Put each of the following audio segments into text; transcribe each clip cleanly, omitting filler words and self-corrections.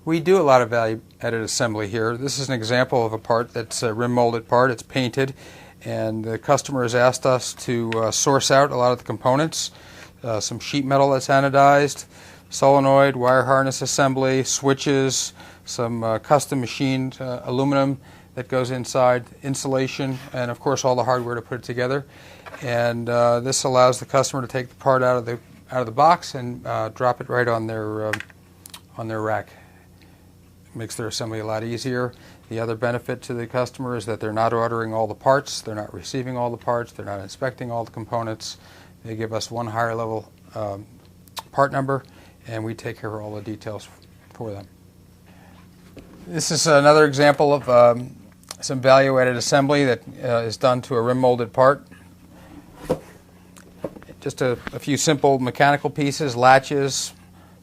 We do a lot of value-added assembly here. This is an example of a part that's a rim-molded part. It's painted, and the customer has asked us to source out a lot of the components. Some sheet metal that's anodized, solenoid, wire harness assembly, switches, some custom machined aluminum that goes inside, insulation, and of course all the hardware to put it together. And this allows the customer to take the part out of the box and drop it right on their rack. Makes their assembly a lot easier. The other benefit to the customer is that they're not ordering all the parts, they're not receiving all the parts, they're not inspecting all the components. They give us one higher level part number, and we take care of all the details for them. This is another example of some value-added assembly that is done to a rim-molded part. Just a few simple mechanical pieces, latches,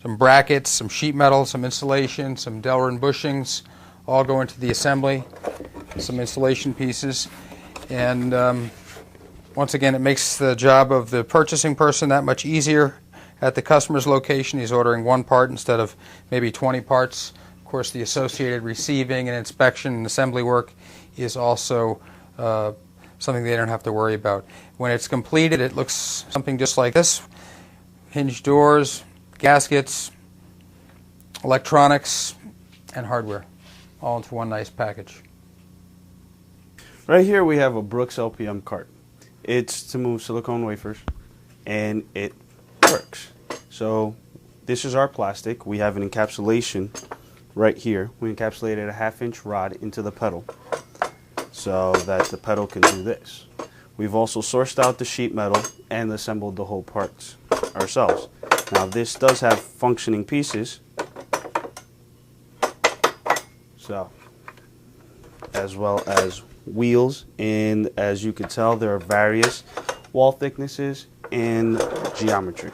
some brackets, some sheet metal, some insulation, some Delrin bushings, all go into the assembly, some insulation pieces. And once again, it makes the job of the purchasing person that much easier. At the customer's location, he's ordering one part instead of maybe 20 parts. Of course, the associated receiving and inspection and assembly work is also something they don't have to worry about. When it's completed, it looks something just like this. Hinged doors, gaskets, electronics, and hardware, all into one nice package. Right here we have a Brooks LPM cart. It's to move silicone wafers, and it works. So this is our plastic. We have an encapsulation right here. We encapsulated a 1/2-inch rod into the pedal so that the pedal can do this. We've also sourced out the sheet metal and assembled the whole parts ourselves. Now this does have functioning pieces, so as well as wheels, and as you can tell there are various wall thicknesses and geometry.